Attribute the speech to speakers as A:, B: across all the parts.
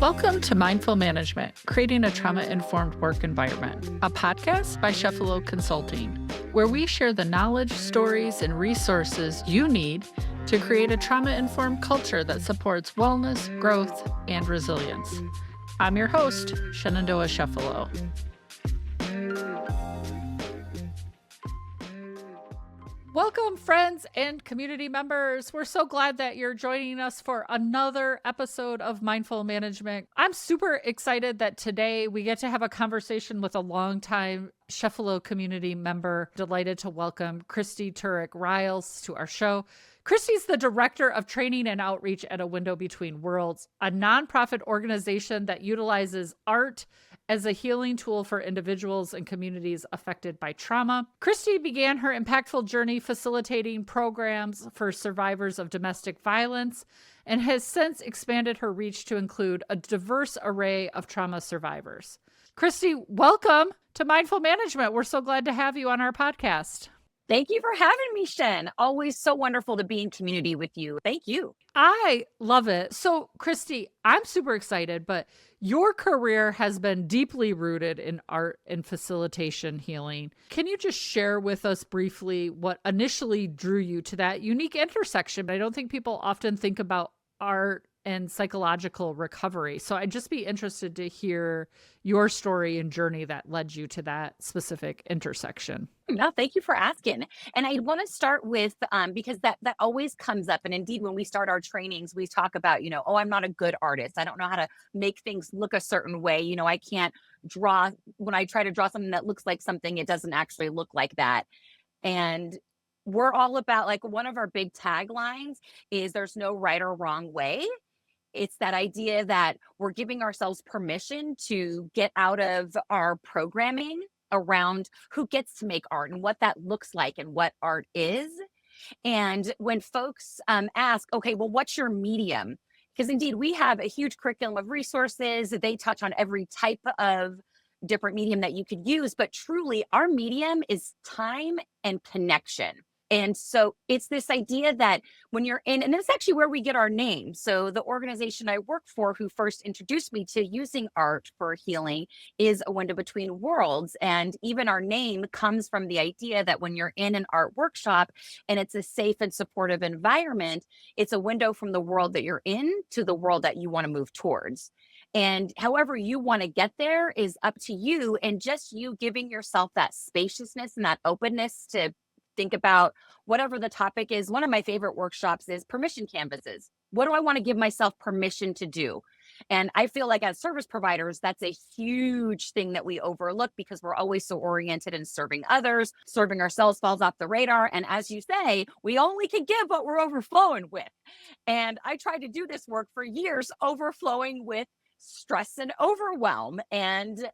A: Welcome to Mindful Management, Creating a Trauma-Informed Work Environment, a podcast by Chefalo Consulting, where we share the knowledge, stories, and resources you need to create a trauma-informed culture that supports wellness, growth, and resilience. I'm your host, Shenandoah Chefalo. Welcome, friends and community members. We're so glad that you're joining us for another episode of Mindful Management. I'm super excited that today we get to have a conversation with a longtime Chefalo community member. Delighted to welcome Christy Turek Rials to our show. Christy's the Director of Training and Outreach at A Window Between Worlds, a nonprofit organization that utilizes art as a healing tool for individuals and communities affected by trauma. Christy began her impactful journey facilitating programs for survivors of domestic violence and has since expanded her reach to include a diverse array of trauma survivors. Christy, welcome to Mindful Management. We're so glad to have you on our podcast.
B: Thank you for having me, Shen. Always so wonderful to be in community with you. Thank you.
A: I love it. So, Christy, I'm super excited, but your career has been deeply rooted in art and facilitation healing. Can you just share with us briefly what initially drew you to that unique intersection? I don't think people often think about art and psychological recovery. So I'd just be interested to hear your story and journey that led you to that specific intersection.
B: No, thank you for asking. And I want to start with, because that always comes up. And indeed, when we start our trainings, we talk about, oh, I'm not a good artist. I don't know how to make things look a certain way. I can't draw. When I try to draw something that looks like something, it doesn't actually look like that. And we're all about, like, one of our big taglines is there's no right or wrong way. It's that idea that we're giving ourselves permission to get out of our programming around who gets to make art and what that looks like and what art is. And when folks ask, okay, well, what's your medium? Because indeed, we have a huge curriculum of resources. They touch on every type of different medium that you could use. But truly, our medium is time and connection. And so it's this idea that when you're in, and it's actually where we get our name. So the organization I work for, who first introduced me to using art for healing, is A Window Between Worlds. And even our name comes from the idea that when you're in an art workshop and it's a safe and supportive environment, it's a window from the world that you're in to the world that you want to move towards. And however you want to get there is up to you, and just you giving yourself that spaciousness and that openness to think about whatever the topic is. One of my favorite workshops is permission canvases. What do I want to give myself permission to do? And I feel like as service providers, that's a huge thing that we overlook because we're always so oriented in serving others. Serving ourselves falls off the radar. And as you say, we only can give what we're overflowing with. And I tried to do this work for years, overflowing with stress and overwhelm and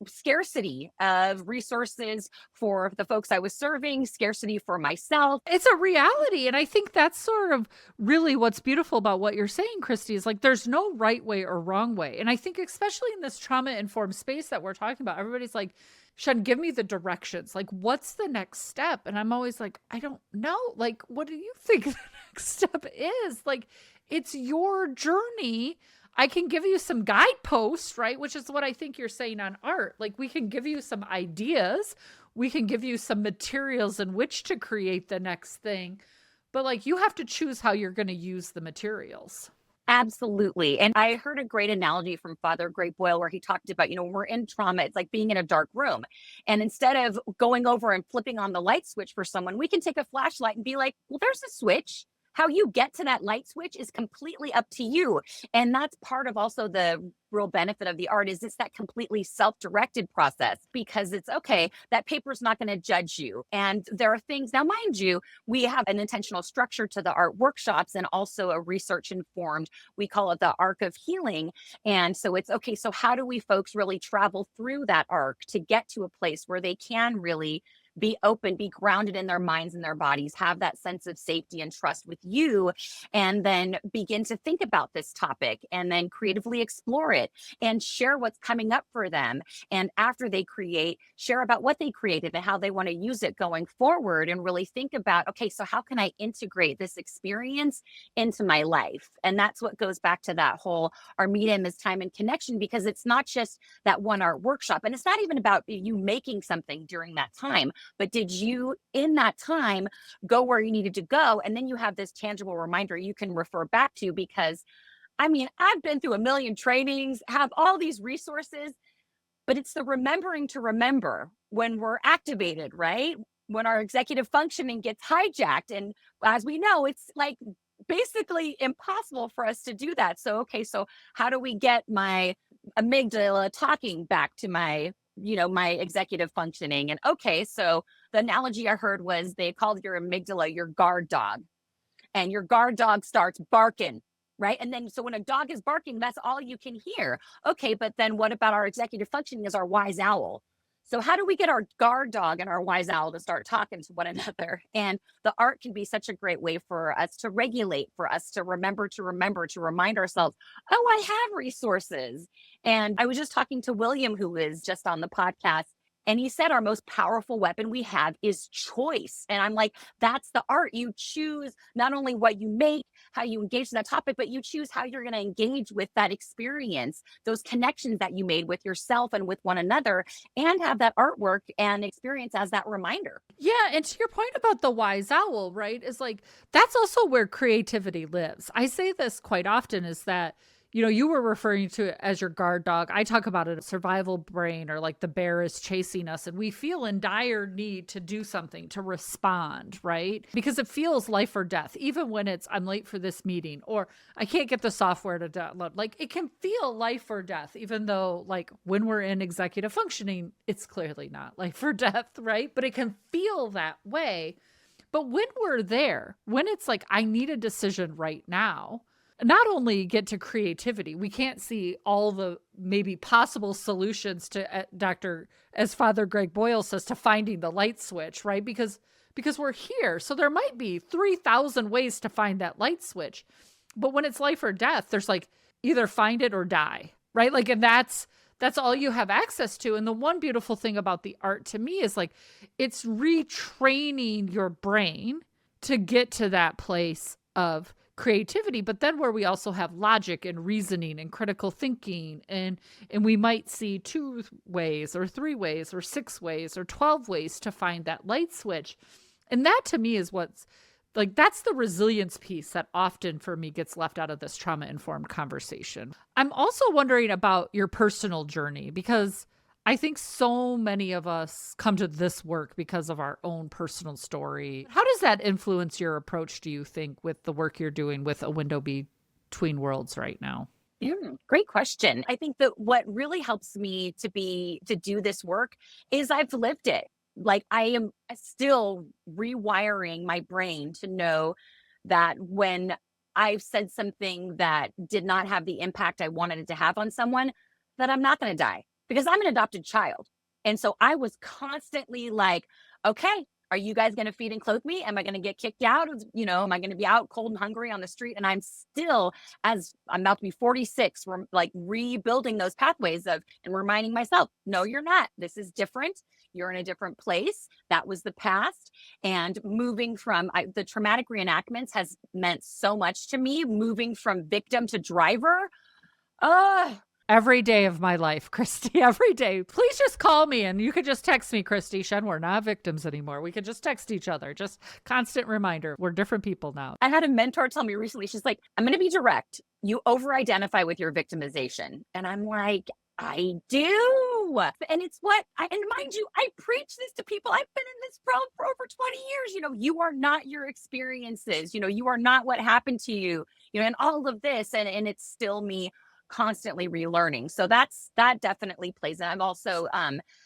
B: scarcity of resources for the folks I was serving, scarcity for myself.
A: It's a reality. And I think that's sort of really what's beautiful about what you're saying, Christy, is like there's no right way or wrong way. And I think especially in this trauma-informed space that we're talking about, everybody's like, Shen, give me the directions. Like, what's the next step? And I'm always like, I don't know. Like, what do you think the next step is? Like, it's your journey. I can give you some guideposts, right? Which is what I think you're saying on art. Like, we can give you some ideas. We can give you some materials in which to create the next thing. But like, you have to choose how you're going to use the materials.
B: Absolutely. And I heard a great analogy from Father Great Boyle where he talked about, when we're in trauma, it's like being in a dark room. And instead of going over and flipping on the light switch for someone, we can take a flashlight and be like, well, there's a switch. How you get to that light switch is completely up to you. And that's part of also the real benefit of the art is it's that completely self-directed process, because it's okay, that paper's not going to judge you. And there are things, now mind you, we have an intentional structure to the art workshops and also a research informed, we call it the arc of healing. And so it's okay, so how do we folks really travel through that arc to get to a place where they can really be open, be grounded in their minds and their bodies, have that sense of safety and trust with you, and then begin to think about this topic and then creatively explore it and share what's coming up for them. And after they create, share about what they created and how they want to use it going forward, and really think about, okay, so how can I integrate this experience into my life? And that's what goes back to that whole our medium is time and connection, because it's not just that one art workshop. And it's not even about you making something during that time, but did you in that time go where you needed to go? And then you have this tangible reminder you can refer back to, because I mean, I've been through a million trainings, have all these resources, but it's the remembering to remember when we're activated, right? When our executive functioning gets hijacked. And as we know, it's like basically impossible for us to do that. So, okay, so how do we get my amygdala talking back to my, my executive functioning? And okay, so the analogy I heard was they called your amygdala your guard dog, and your guard dog starts barking, right? And then, so when a dog is barking, that's all you can hear. Okay, but then what about our executive functioning as our wise owl? So, how do we get our guard dog and our wise owl to start talking to one another? And the art can be such a great way for us to regulate, for us to remember, to remind ourselves, oh, I have resources. And I was just talking to William, who is just on the podcast, and he said our most powerful weapon we have is choice. And I'm like, that's the art. You choose not only what you make, how you engage in that topic, but you choose how you're going to engage with that experience, those connections that you made with yourself and with one another, and have that artwork and experience as that reminder.
A: Yeah. And to your point about the wise owl, right, is like, that's also where creativity lives. I say this quite often, is that, you were referring to it as your guard dog. I talk about it as survival brain, or like the bear is chasing us and we feel in dire need to do something, to respond, right? Because it feels life or death, even when it's, I'm late for this meeting, or I can't get the software to download. Like, it can feel life or death, even though, like, when we're in executive functioning, it's clearly not life or death, right? But it can feel that way. But when we're there, when it's like, I need a decision right now, not only get to creativity, we can't see all the maybe possible solutions to as Father Greg Boyle says, to finding the light switch, right? Because we're here. So there might be 3,000 ways to find that light switch. But when it's life or death, there's like, either find it or die, right? Like, and that's all you have access to. And the one beautiful thing about the art to me is like, it's retraining your brain to get to that place of creativity, but then where we also have logic and reasoning and critical thinking, and we might see 2 ways or 3 ways or 6 ways or 12 ways to find that light switch. And that to me is what's like, that's the resilience piece that often for me gets left out of this trauma-informed conversation. I'm also wondering about your personal journey, because I think so many of us come to this work because of our own personal story. How does that influence your approach, do you think, with the work you're doing with A Window Between Worlds right now?
B: Great question. I think that what really helps me to do this work is I've lived it. Like, I am still rewiring my brain to know that when I've said something that did not have the impact I wanted it to have on someone, that I'm not going to die, because I'm an adopted child. And so I was constantly like, okay, are you guys going to feed and clothe me? Am I going to get kicked out? Am I going to be out cold and hungry on the street? And I'm still, as I'm about to be 46, like rebuilding those pathways and reminding myself, no, you're not. This is different. You're in a different place. That was the past. And moving from the traumatic reenactments has meant so much to me, moving from victim to driver.
A: Every day of my life, Christy, every day. Please just call me, and you could just text me, Christy. Shen, we're not victims anymore. We could just text each other. Just constant reminder. We're different people now.
B: I had a mentor tell me recently, she's like, I'm going to be direct. You over-identify with your victimization. And I'm like, I do. And it's and mind you, I preach this to people. I've been in this realm for over 20 years. You are not your experiences. You are not what happened to you, and all of this. And it's still me constantly relearning. So that definitely plays in. I've also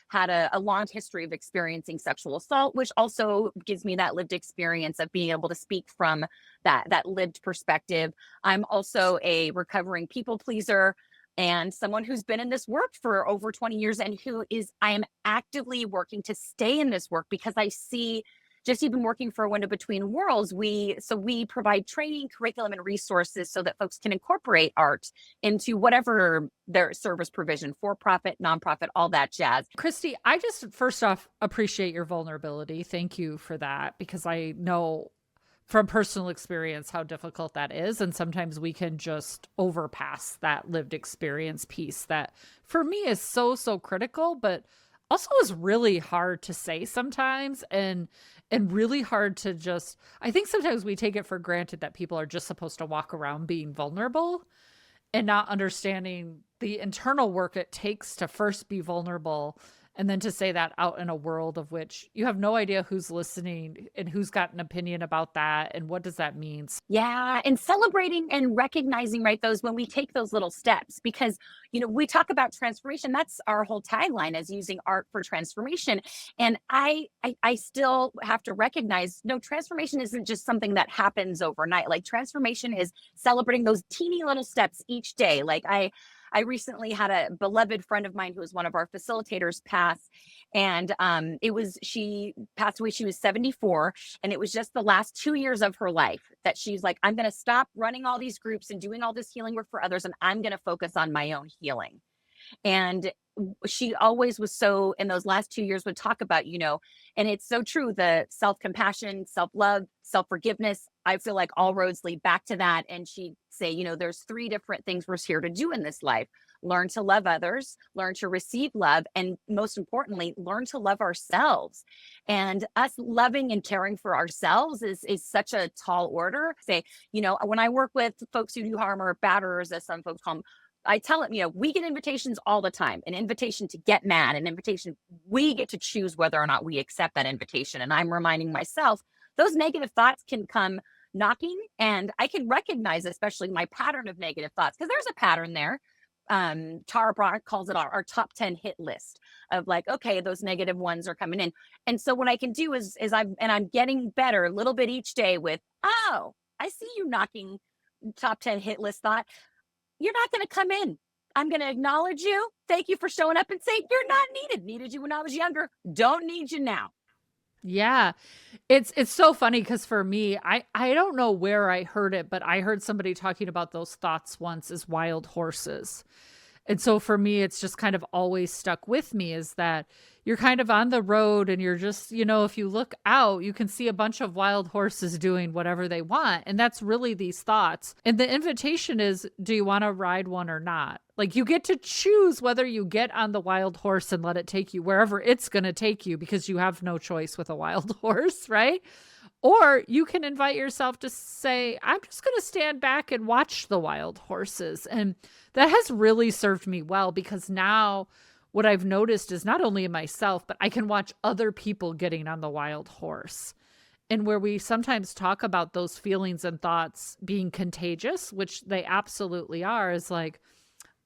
B: had a long history of experiencing sexual assault, which also gives me that lived experience of being able to speak from that lived perspective. I'm also a recovering people pleaser. and someone who's been in this work for over 20 years and I am actively working to stay in this work because I see, just even working for a window between worlds, we provide training, curriculum, and resources so that folks can incorporate art into whatever their service provision, for profit, nonprofit, all that jazz.
A: Christy, I just first off appreciate your vulnerability. Thank you for that, because I know from personal experience how difficult that is. And sometimes we can just overpass that lived experience piece that for me is so, so critical, but also is really hard to say sometimes, and really hard to just, I think sometimes we take it for granted that people are just supposed to walk around being vulnerable and not understanding the internal work it takes to first be vulnerable, and then to say that out in a world of which you have no idea who's listening and who's got an opinion about that and what does that mean.
B: Yeah, and celebrating and recognizing, right, those when we take those little steps, because we talk about transformation. That's our whole tagline, as using art for transformation. And I still have to recognize, no, transformation isn't just something that happens overnight. Like, transformation is celebrating those teeny little steps each day. Like, I recently had a beloved friend of mine who was one of our facilitators pass, and she passed away. She was 74, and it was just the last 2 years of her life that she's like, I'm going to stop running all these groups and doing all this healing work for others, and I'm going to focus on my own healing. And she always was so, in those last 2 years, would talk about, and it's so true, the self-compassion, self-love, self-forgiveness. I feel like all roads lead back to that. And she'd say, there's three different things we're here to do in this life: learn to love others, learn to receive love, and most importantly, learn to love ourselves. And us loving and caring for ourselves is such a tall order. Say, when I work with folks who do harm or batterers, as some folks call them, I tell them, we get invitations all the time, an invitation to get mad, an invitation. We get to choose whether or not we accept that invitation. And I'm reminding myself, those negative thoughts can come knocking, and I can recognize, especially my pattern of negative thoughts, because there's a pattern there. Tara Brach calls it our top 10 hit list of, like, okay, those negative ones are coming in. And so what I can do is I'm getting better a little bit each day with, oh, I see you knocking top 10 hit list thought. You're not going to come in. I'm going to acknowledge you. Thank you for showing up, and say, you're not needed. Needed you when I was younger. Don't need you now.
A: Yeah. It's so funny because for me, I don't know where I heard it, but I heard somebody talking about those thoughts once as wild horses. And so for me, it's just kind of always stuck with me, is that you're kind of on the road and you're just, if you look out, you can see a bunch of wild horses doing whatever they want. And that's really these thoughts. And the invitation is, do you want to ride one or not? Like, you get to choose whether you get on the wild horse and let it take you wherever it's going to take you, because you have no choice with a wild horse, right? Or you can invite yourself to say, I'm just going to stand back and watch the wild horses. And that has really served me well, because now what I've noticed is not only in myself, but I can watch other people getting on the wild horse. And where we sometimes talk about those feelings and thoughts being contagious, which they absolutely are, is like,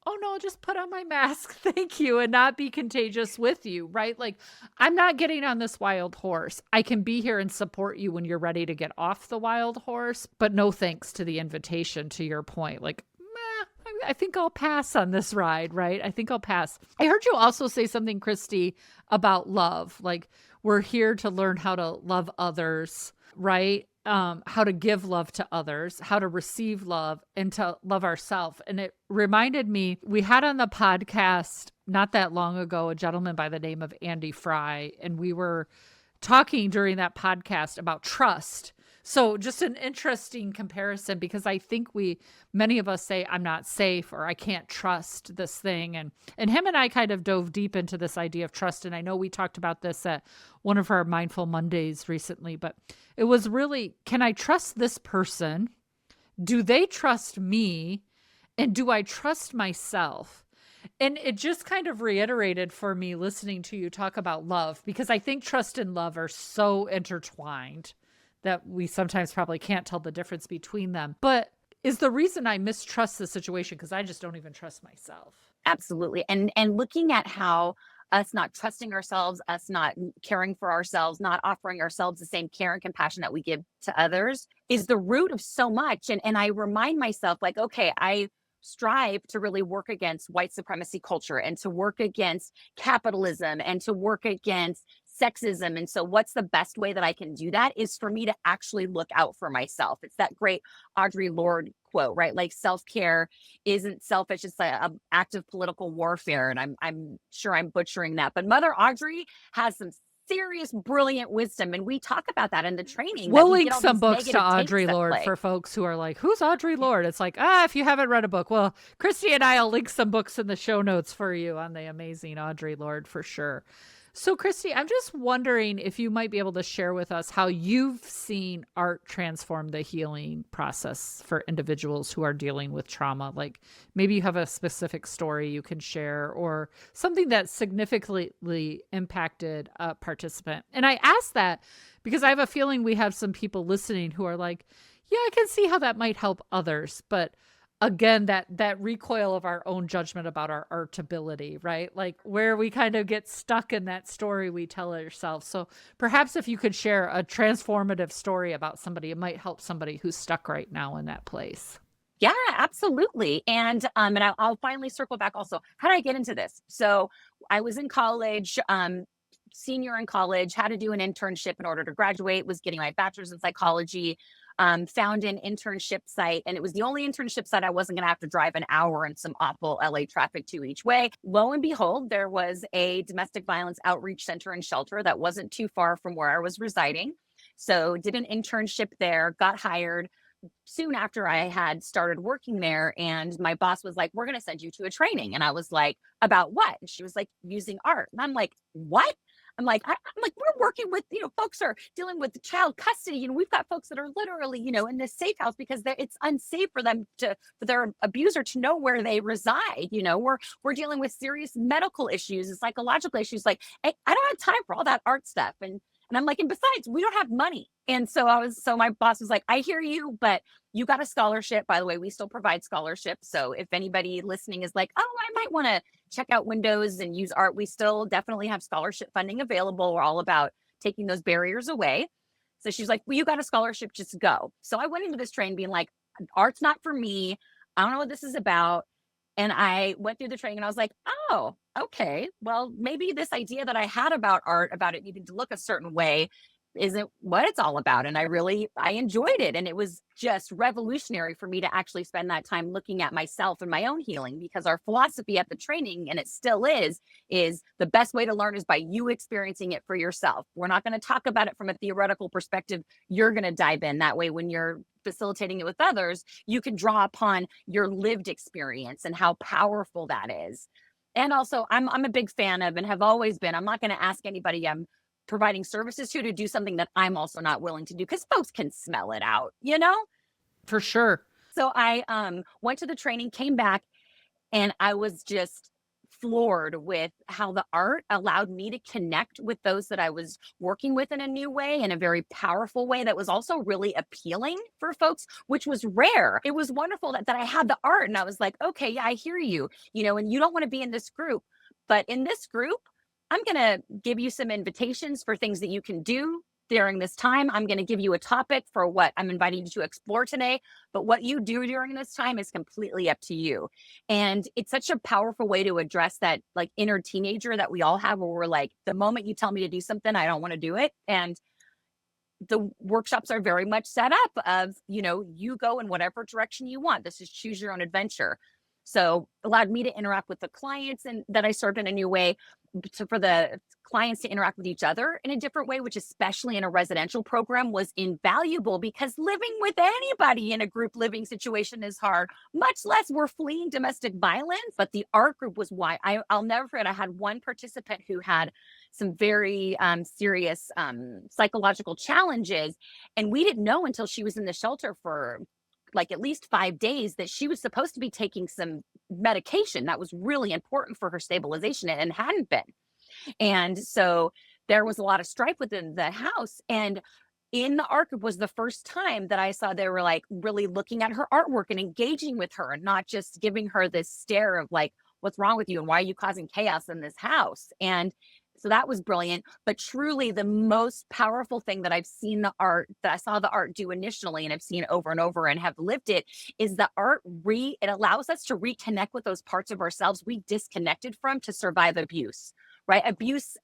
A: oh no, just put on my mask, thank you, and not be contagious with you, right? Like, I'm not getting on this wild horse. I can be here and support you when you're ready to get off the wild horse, but no thanks to the invitation, to your point. Like, I think I'll pass on this ride, right? I think I'll pass. I heard you also say something, Christy, about love. Like, we're here to learn how to love others, right? How to give love to others, how to receive love, and to love ourselves. And it reminded me, we had on the podcast not that long ago a gentleman by the name of Andy Fry, and we were talking during that podcast about trust. So just an interesting comparison, because I think many of us say, I'm not safe, or I can't trust this thing. And him and I kind of dove deep into this idea of trust. And I know we talked about this at one of our Mindful Mondays recently, but it was really, can I trust this person? Do they trust me? And do I trust myself? And it just kind of reiterated for me listening to you talk about love, because I think trust and love are so intertwined that we sometimes probably can't tell the difference between them. But is the reason I mistrust the situation because I just don't even trust myself.
B: Absolutely. And looking at how us not trusting ourselves, us not caring for ourselves, not offering ourselves the same care and compassion that we give to others is the root of so much. And I remind myself, like, okay, strive to really work against white supremacy culture and to work against capitalism and to work against sexism. And so, what's the best way that I can do that is for me to actually look out for myself. It's that great Audre Lorde quote, right? Like self care isn't selfish; it's a act of political warfare. And I'm sure I'm butchering that, but Mother Audrey has some serious, brilliant wisdom, and we talk about that in the training that
A: We'll
B: we
A: link
B: get all
A: some
B: these
A: books to
B: negative takes
A: Audre
B: at
A: Lorde
B: play.
A: for folks who are like, who's Audre Lorde? It's like, if you haven't read a book, well, Christy and I will link some books in the show notes for you on the amazing Audre Lorde for sure. So, Christy, I'm just wondering if you might be able to share with us how you've seen art transform the healing process for individuals who are dealing with trauma. Like maybe you have a specific story you can share or something that significantly impacted a participant. And I ask that because I have a feeling we have some people listening who are like, yeah, I can see how that might help others. But again, that recoil of our own judgment about our artability, right? Like where we kind of get stuck in that story we tell ourselves. So perhaps if you could share a transformative story about somebody, it might help somebody who's stuck right now in that place.
B: Yeah, absolutely. And I'll finally circle back also. How did I get into this? So I was in college, senior in college, had to do an internship in order to graduate, was getting my bachelor's in psychology, found an internship site, and it was the only internship site I wasn't going to have to drive an hour in some awful LA traffic to each way. Lo and behold, there was a domestic violence outreach center and shelter that wasn't too far from where I was residing. So did an internship there, got hired soon after I had started working there. And my boss was like, we're going to send you to a training. And I was like, about what? And she was like, using art. And I'm like, what? I'm like, we're working with, folks are dealing with child custody. And we've got folks that are literally, in this safe house because it's unsafe for them for their abuser to know where they reside. We're dealing with serious medical issues and psychological issues. Like, I don't have time for all that art stuff. And I'm like, and besides, we don't have money. And so my boss was like, I hear you, but you got a scholarship. By the way, we still provide scholarships. So if anybody listening is like, oh, I might want to check out Windows and use art, we still definitely have scholarship funding available. We're all about taking those barriers away. So she's like, well, you got a scholarship, just go. So I went into this train being like, art's not for me. I don't know what this is about. And I went through the training and I was like, oh, okay, well, maybe this idea that I had about art, about it needing to look a certain way, isn't what it's all about. And I enjoyed it. And it was just revolutionary for me to actually spend that time looking at myself and my own healing, because our philosophy at the training, and it still is the best way to learn is by you experiencing it for yourself. We're not going to talk about it from a theoretical perspective. You're going to dive in that way. When you're facilitating it with others, you can draw upon your lived experience and how powerful that is. And also, I'm a big fan of, and have always been, I'm not going to ask anybody I'm providing services to do something that I'm also not willing to do, because folks can smell it out.
A: For sure.
B: So I went to the training, came back, and I was just floored with how the art allowed me to connect with those that I was working with in a new way, in a very powerful way that was also really appealing for folks, which was rare. It was wonderful that I had the art, and I was like, okay, yeah, I hear you, and you don't want to be in this group, but in this group, I'm going to give you some invitations for things that you can do during this time. I'm going to give you a topic for what I'm inviting you to explore today. But what you do during this time is completely up to you. And it's such a powerful way to address that like inner teenager that we all have, where we're like, the moment you tell me to do something, I don't want to do it. And the workshops are very much set up of, you go in whatever direction you want. This is choose your own adventure. So allowed me to interact with the clients and that I served in a new way, for the clients to interact with each other in a different way, which especially in a residential program was invaluable, because living with anybody in a group living situation is hard, much less we're fleeing domestic violence. But the art group was why I'll never forget. I had one participant who had some very serious psychological challenges. And we didn't know until she was in the shelter for like at least 5 days that she was supposed to be taking some medication that was really important for her stabilization, and hadn't been. And so there was a lot of strife within the house. And in the art group was the first time that I saw they were like really looking at her artwork and engaging with her, and not just giving her this stare of like, what's wrong with you and why are you causing chaos in this house? And So that was brilliant. But truly, the most powerful thing that I've seen the art, that I saw the art do initially, and I've seen over and over and have lived it, is the art it allows us to reconnect with those parts of ourselves we disconnected from to survive abuse. Right? Abuse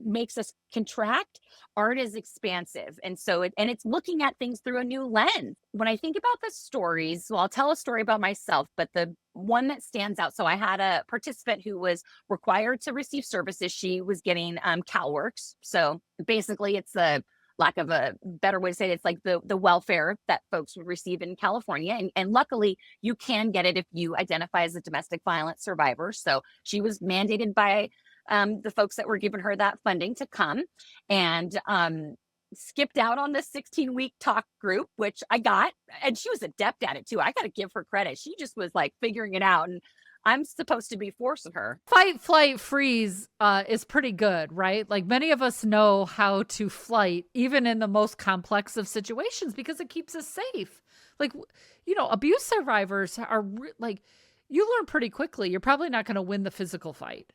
B: makes us contract. Art is expansive. And so it's looking at things through a new lens. When I think about the stories, well, I'll tell a story about myself, but the one that stands out. So I had a participant who was required to receive services. She was getting CalWorks. So basically, it's the lack of a better way to say it, it's like the welfare that folks would receive in California. And luckily, you can get it if you identify as a domestic violence survivor. So she was mandated by the folks that were giving her that funding to come, and skipped out on the 16-week talk group, which I got. And she was adept at it too. I got to give her credit. She just was like figuring it out. And I'm supposed to be forcing her.
A: Fight, flight, freeze is pretty good, right? Like many of us know how to flight, even in the most complex of situations, because it keeps us safe. Like, abuse survivors are like, you learn pretty quickly. You're probably not going to win the physical fight,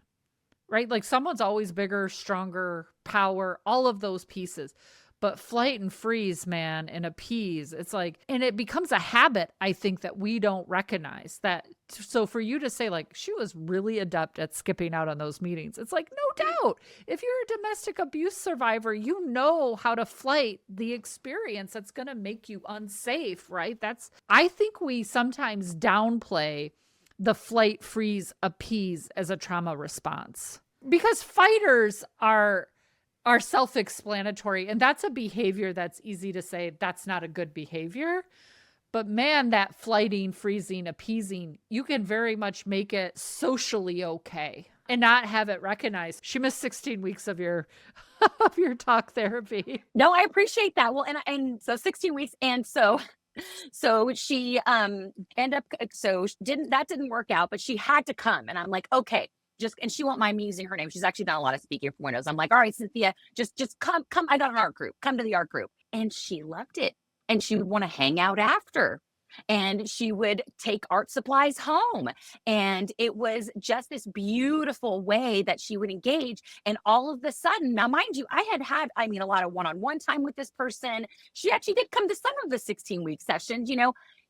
A: right? Like someone's always bigger, stronger, power, all of those pieces. But flight and freeze, man, and appease, it's like, and it becomes a habit, I think, that we don't recognize that. So for you to say, like, she was really adept at skipping out on those meetings, it's like, no doubt, if you're a domestic abuse survivor, you know how to flight the experience that's going to make you unsafe, right? I think we sometimes downplay the flight, freeze, appease as a trauma response, because fighters are self-explanatory, and that's a behavior that's easy to say that's not a good behavior. But man, that flighting, freezing, appeasing, you can very much make it socially okay and not have it recognized. She missed 16 weeks of your of your talk therapy.
B: No, I appreciate that. Well, and so 16 weeks, and so she ended up, didn't work out, but she had to come, and I'm like, okay, and she won't mind me using her name. She's actually done a lot of speaking for Windows. I'm like, all right, Cynthia, just come. I got an art group. Come to the art group. And she loved it. And she would want to hang out after. And she would take art supplies home. And it was just this beautiful way that she would engage. And all of a sudden, now, mind you, I had, a lot of one-on-one time with this person. She actually did come to some of the 16-week sessions,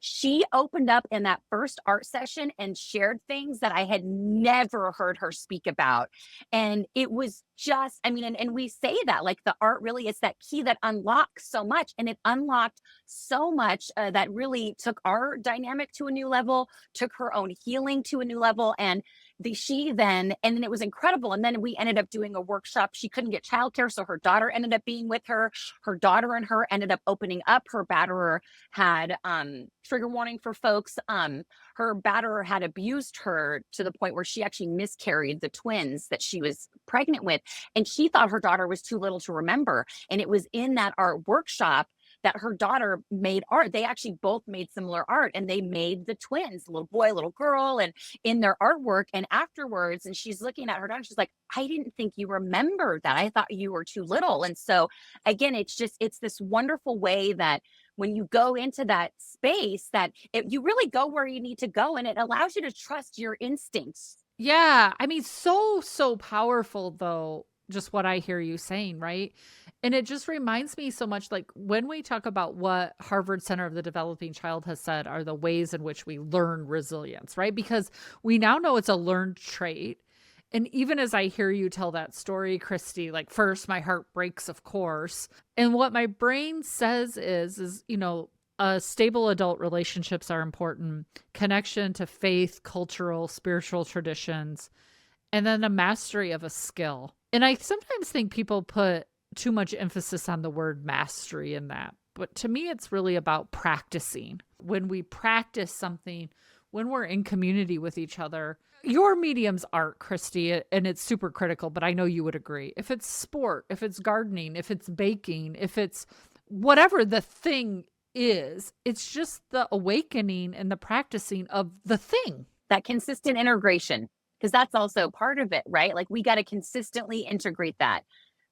B: She opened up in that first art session and shared things that I had never heard her speak about. And it was just, and we say that, like, the art really is that key that unlocks so much. And it unlocked so much that really took our dynamic to a new level, took her own healing to a new level. And then it was incredible. And then we ended up doing a workshop. She couldn't get childcare, so her daughter ended up being with her. Her daughter and her ended up opening up. Her batterer had, trigger warning for folks. Her batterer had abused her to the point where she actually miscarried the twins that she was pregnant with. And she thought her daughter was too little to remember. And it was in that art workshop that her daughter made art. They actually both made similar art, and they made the twins, little boy, little girl, and in their artwork. And afterwards, and she's looking at her daughter, she's like, I didn't think you remembered that. I thought you were too little. And so again, it's this wonderful way that when you go into that space, that you really go where you need to go, and it allows you to trust your instincts.
A: Yeah. So powerful, though, just what I hear you saying, right? And it just reminds me so much, like, when we talk about what Harvard Center of the Developing Child has said are the ways in which we learn resilience, right? Because we now know it's a learned trait. And even as I hear you tell that story, Christy, like, first my heart breaks, of course. And what my brain says is, stable adult relationships are important, connection to faith, cultural, spiritual traditions, and then a mastery of a skill. And I sometimes think people put too much emphasis on the word mastery in that. But to me, it's really about practicing. When we practice something, when we're in community with each other, your medium's art, Christy, and it's super critical, but I know you would agree. If it's sport, if it's gardening, if it's baking, if it's whatever the thing is, it's just the awakening and the practicing of the thing.
B: That consistent integration, because that's also part of it, right? Like, we got to consistently integrate that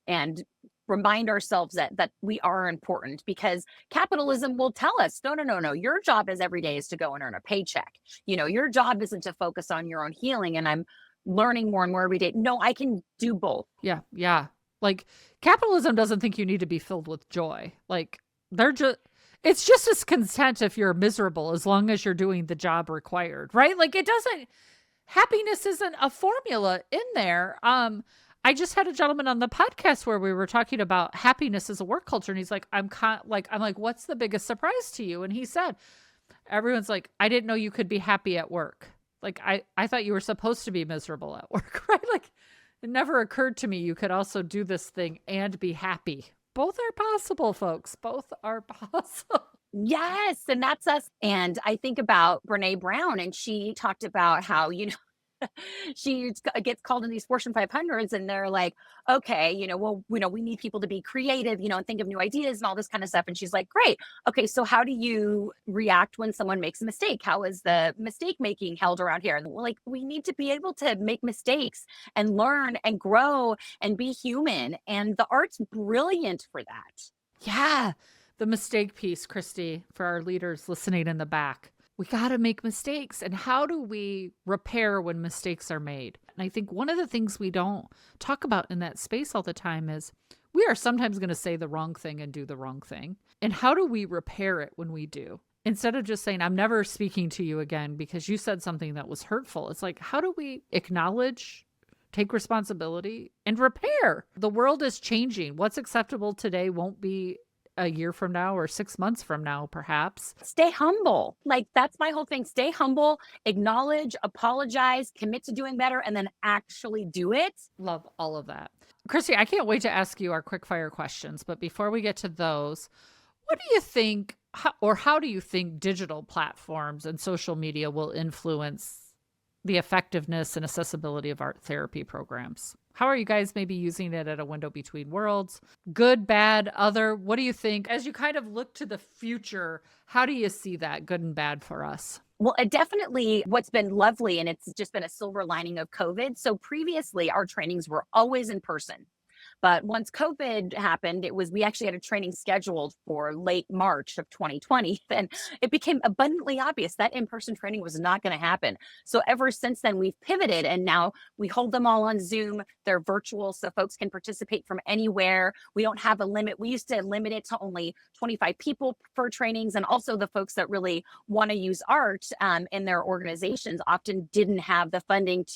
B: and remind ourselves that we are important, because capitalism will tell us, no, your job is every day is to go and earn a paycheck. Your job isn't to focus on your own healing. And I'm learning more and more every day. No, I can do both.
A: Yeah. Yeah. Like capitalism doesn't think you need to be filled with joy. Like it's just as content if you're miserable as long as you're doing the job required, right? Like happiness isn't a formula in there. I just had a gentleman on the podcast where we were talking about happiness as a work culture. And he's like, I'm like, what's the biggest surprise to you? And he said, everyone's like, I didn't know you could be happy at work. Like, I thought you were supposed to be miserable at work, right? Like, it never occurred to me you could also do this thing and be happy. Both are possible, folks. Both are possible.
B: Yes. And that's us. And I think about Brene Brown, and she talked about how, she gets called in these Fortune 500s, and they're like, okay, well, we need people to be creative, and think of new ideas and all this kind of stuff. And she's like, great. Okay. So how do you react when someone makes a mistake? How is the mistake making held around here? And like, we need to be able to make mistakes and learn and grow and be human. And the art's brilliant for that.
A: Yeah. The mistake piece, Christy, for our leaders listening in the back. We got to make mistakes. And how do we repair when mistakes are made? And I think one of the things we don't talk about in that space all the time is we are sometimes going to say the wrong thing and do the wrong thing. And how do we repair it when we do? Instead of just saying, I'm never speaking to you again because you said something that was hurtful. It's like, how do we acknowledge, take responsibility, and repair? The world is changing. What's acceptable today won't be a year from now or 6 months from now, perhaps.
B: Stay humble. Like, that's my whole thing. Stay humble, acknowledge, apologize, commit to doing better, and then actually do it.
A: Love all of that. Christy, I can't wait to ask you our quick fire questions. But before we get to those, what do you think, how do you think digital platforms and social media will influence the effectiveness and accessibility of art therapy programs? How are you guys maybe using it at a window between worlds? Good, bad, other? What do you think? As you kind of look to the future, how do you see that good and bad for us?
B: Well, definitely what's been lovely, and it's just been a silver lining of COVID. So previously, our trainings were always in person. But once COVID happened, we actually had a training scheduled for late March of 2020. And it became abundantly obvious that in-person training was not going to happen. So ever since then, we've pivoted, and now we hold them all on Zoom. They're virtual, so folks can participate from anywhere. We don't have a limit. We used to limit it to only 25 people for trainings. And also the folks that really want to use art in their organizations often didn't have the funding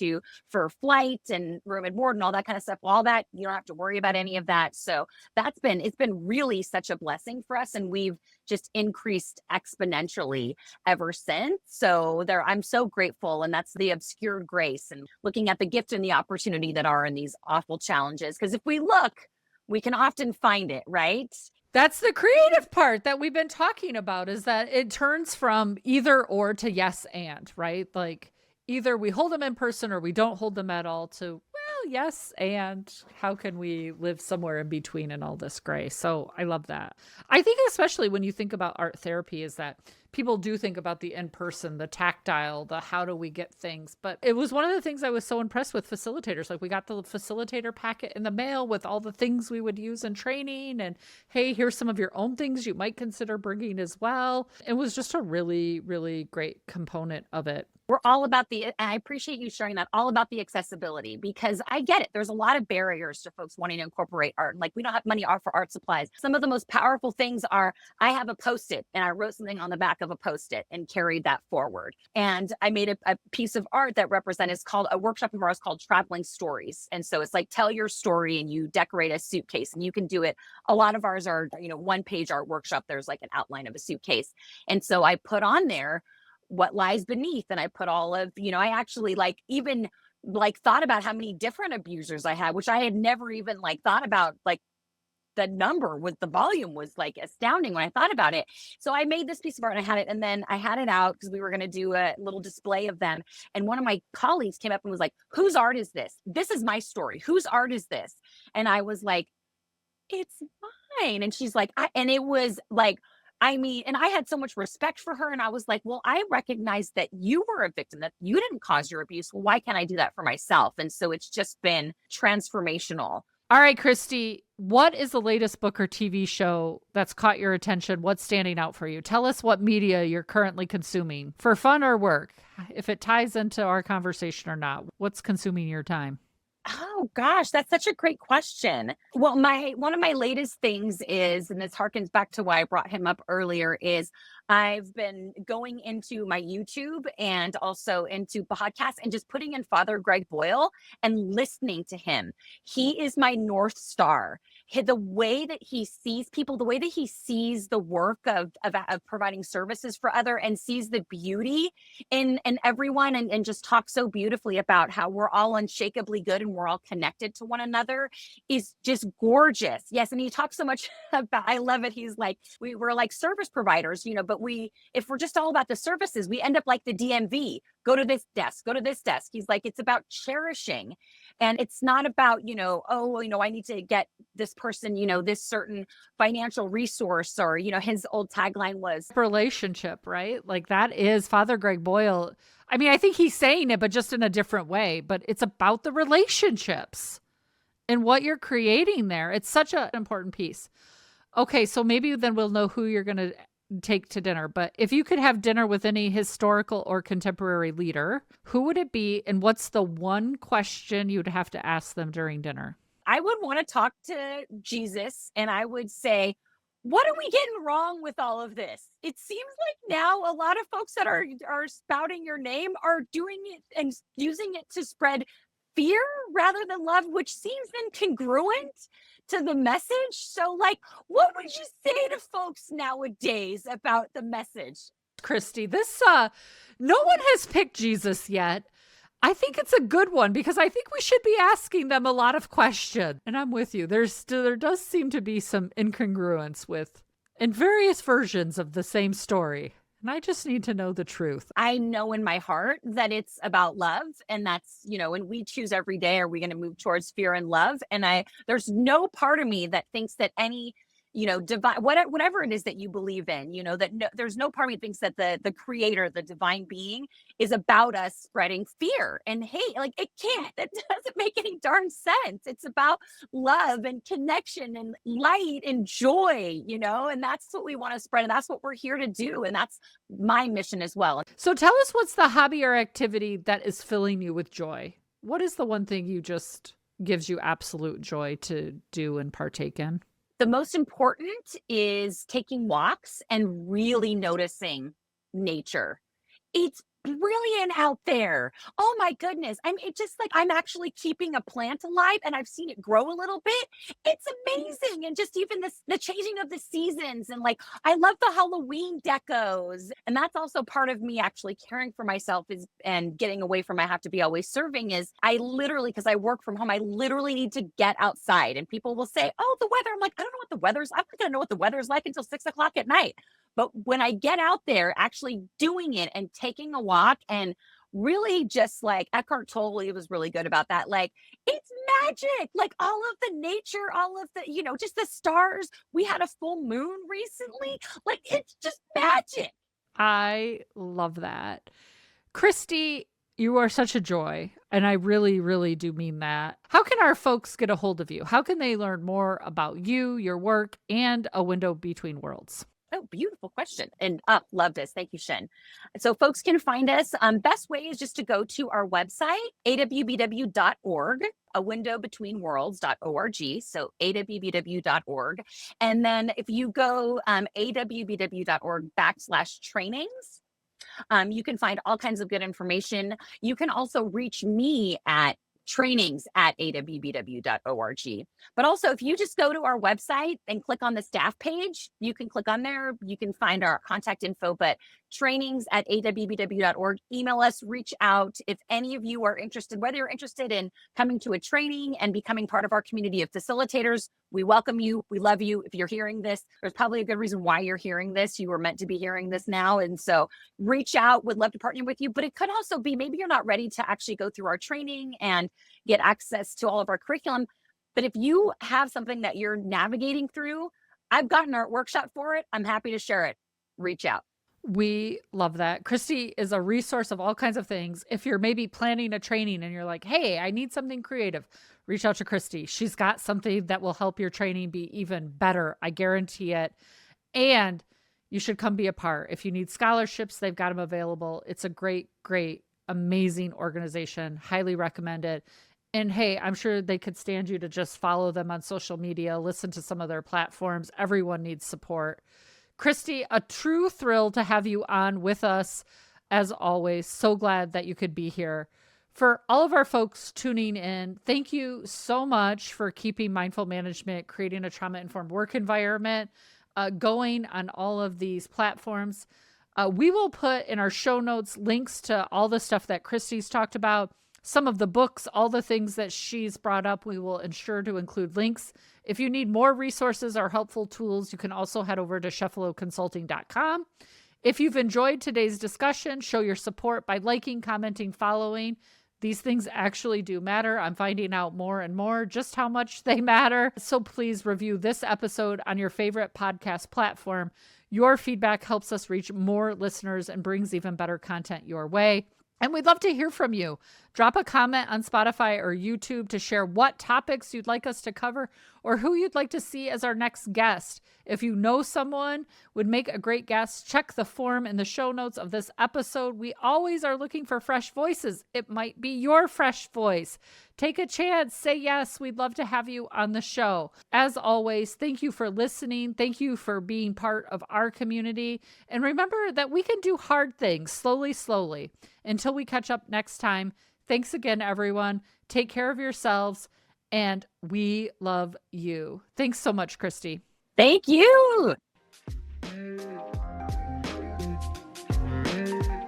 B: for flight and room and board and all that kind of stuff. All that, you don't have to worry about any of that. So it's been really such a blessing for us, and we've just increased exponentially ever since. So I'm so grateful, and that's the obscured grace and looking at the gift and the opportunity that are in these awful challenges. Because if we look, we can often find it, right?
A: That's the creative part that we've been talking about, is that it turns from either or to yes and, right? Like either we hold them in person or we don't hold them at all, to yes, and how can we live somewhere in between in all this gray? So I love that. I think especially when you think about art therapy is that people do think about the in-person, the tactile, the how do we get things. But it was one of the things I was so impressed with facilitators. Like we got the facilitator packet in the mail with all the things we would use in training. And hey, here's some of your own things you might consider bringing as well. It was just a really, really great component of it.
B: We're all about and I appreciate you sharing that, all about the accessibility, because I get it. There's a lot of barriers to folks wanting to incorporate art. Like we don't have money for art supplies. Some of the most powerful things are, I have a Post-it and I wrote something on the back of a Post-it and carried that forward. And I made a piece of art that it's called a workshop of ours called Traveling Stories. And so it's like, tell your story, and you decorate a suitcase, and you can do it. A lot of ours are, 1-page art workshop. There's like an outline of a suitcase. And so I put on there what lies beneath. And I put all of, I actually even thought about how many different abusers I had, which I had never even thought about. The number was, the volume was astounding when I thought about it. So I made this piece of art and I had it, and then I had it out because we were going to do a little display of them. And one of my colleagues came up and was like, whose art is this? This is my story. Whose art is this? And I was like, it's mine. And she's like, and it was and I had so much respect for her. And I was like, well, I recognize that you were a victim, that you didn't cause your abuse. Well, why can't I do that for myself? And so it's just been transformational
A: All right, Christy, what is the latest book or TV show that's caught your attention? What's standing out for you? Tell us what media you're currently consuming for fun or work, if it ties into our conversation or not. What's consuming your time?
B: Oh gosh, that's such a great question. Well, my one of my latest things is, and this harkens back to why I brought him up earlier, is I've been going into my YouTube and also into podcasts and just putting in Father Greg Boyle and listening to him. He is my North Star. The way that he sees people, the way that he sees the work of providing services for other and sees the beauty in everyone, and just talk so beautifully about how we're all unshakably good and we're all connected to one another is just gorgeous. Yes, and he talks so much about, I love it. He's like, we're like service providers, but if we're just all about the services, we end up like the DMV. Go to this desk, go to this desk. He's like, it's about cherishing. And it's not about, I need to get this person, this certain financial resource, or, his old tagline was
A: Relationship, right? Like that is Father Greg Boyle. I mean, I think he's saying it, but just in a different way. But it's about the relationships and what you're creating there. It's such an important piece. Okay, so maybe then we'll know who you're going to take to dinner. But if you could have dinner with any historical or contemporary leader, who would it be? And what's the one question you'd have to ask them during dinner?
B: I would want to talk to Jesus, and I would say, what are we getting wrong with all of this? It seems like now a lot of folks that are spouting your name are doing it and using it to spread fear rather than love, which seems incongruent to the message. So, like, what would you say to folks nowadays about the message?
A: Christy, no one has picked Jesus yet. I think it's a good one because I think we should be asking them a lot of questions. And I'm with you. There does seem to be some incongruence in various versions of the same story. And I just need to know the truth.
B: I know in my heart that it's about love. And that's, and we choose every day, are we going to move towards fear and love? And there's no part of me that thinks that any divine, whatever it is that you believe in, there's no part of me that thinks that the creator, the divine being, is about us spreading fear and hate. Like, it doesn't make any darn sense. It's about love and connection and light and joy, and that's what we want to spread. And that's what we're here to do. And that's my mission as well.
A: So tell us, what's the hobby or activity that is filling you with joy? What is the one thing you just gives you absolute joy to do and partake in?
B: The most important is taking walks and really noticing nature. It's brilliant out there. Oh my goodness. It's just like I'm actually keeping a plant alive, and I've seen it grow a little bit. It's amazing. And just even the changing of the seasons, and like I love the Halloween decos. And that's also part of me actually caring for myself and getting away from I have to be always serving, is I literally, because I work from home, I literally need to get outside. And people will say, oh, the weather. I'm like, I don't know what the weather's. I'm not gonna know what the weather's like until 6 o'clock at night. But when I get out there actually doing it and taking a walk, and really just like Eckhart Tolle was really good about that. Like, it's magic, like all of the nature, all of the, just the stars. We had a full moon recently. Like, it's just magic.
A: I love that. Christy, you are such a joy. And I really, really do mean that. How can our folks get a hold of you? How can they learn more about you, your work, and A Window Between Worlds?
B: Oh, beautiful question. And love this. Thank you, Shen. So folks can find us. Best way is just to go to our website, awbw.org, awindowbetweenworlds.org. So awbw.org. And then if you go awbw.org/trainings, you can find all kinds of good information. You can also reach me at trainings@awbw.org. But also, if you just go to our website and click on the staff page, you can click on there. You can find our contact info, but trainings@awbw.org. Email us, reach out. If any of you are interested, whether you're interested in coming to a training and becoming part of our community of facilitators, we welcome you. We love you. If you're hearing this, there's probably a good reason why you're hearing this. You were meant to be hearing this now. And so reach out. Would love to partner with you. But it could also be maybe you're not ready to actually go through our training and get access to all of our curriculum. But if you have something that you're navigating through, I've got an art workshop for it. I'm happy to share it. Reach out.
A: We love that. Christy is a resource of all kinds of things. If you're maybe planning a training and you're like, hey, I need something creative, reach out to Christy. She's got something that will help your training be even better. I guarantee it. And you should come be a part. If you need scholarships, they've got them available. It's a great, great, amazing organization. Highly recommend it. And hey, I'm sure they could stand you to just follow them on social media, listen to some of their platforms. Everyone needs support. Christy, a true thrill to have you on with us as always. So glad that you could be here. For all of our folks tuning in, thank you so much for keeping Mindful Management, creating a trauma-informed work environment, going on all of these platforms. We will put in our show notes links to all the stuff that Christy's talked about, some of the books, all the things that she's brought up. We will ensure to include links. If you need more resources or helpful tools, you can also head over to chefaloconsulting.com. If you've enjoyed today's discussion, show your support by liking, commenting, following. These things actually do matter. I'm finding out more and more just how much they matter. So please review this episode on your favorite podcast platform. Your feedback helps us reach more listeners and brings even better content your way. And we'd love to hear from you. Drop a comment on Spotify or YouTube to share what topics you'd like us to cover or who you'd like to see as our next guest. If you know someone would make a great guest, check the form in the show notes of this episode. We always are looking for fresh voices. It might be your fresh voice. Take a chance. Say yes. We'd love to have you on the show. As always, thank you for listening. Thank you for being part of our community. And remember that we can do hard things slowly, slowly. Until we catch up next time, thanks again, everyone. Take care of yourselves, and we love you. Thanks so much, Christy.
B: Thank you.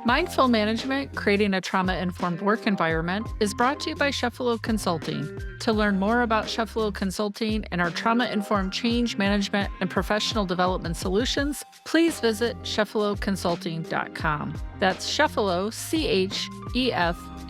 A: Mindful Management, creating a trauma-informed work environment, is brought to you by Chefalo Consulting. To learn more about Chefalo Consulting and our trauma-informed change management and professional development solutions, please visit chefaloconsulting.com. That's Chefalo,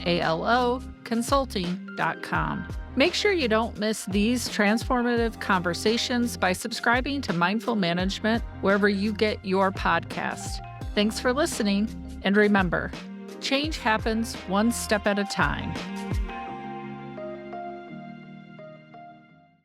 A: Chefalo, consulting.com. Make sure you don't miss these transformative conversations by subscribing to Mindful Management wherever you get your podcast. Thanks for listening. And remember, change happens one step at a time.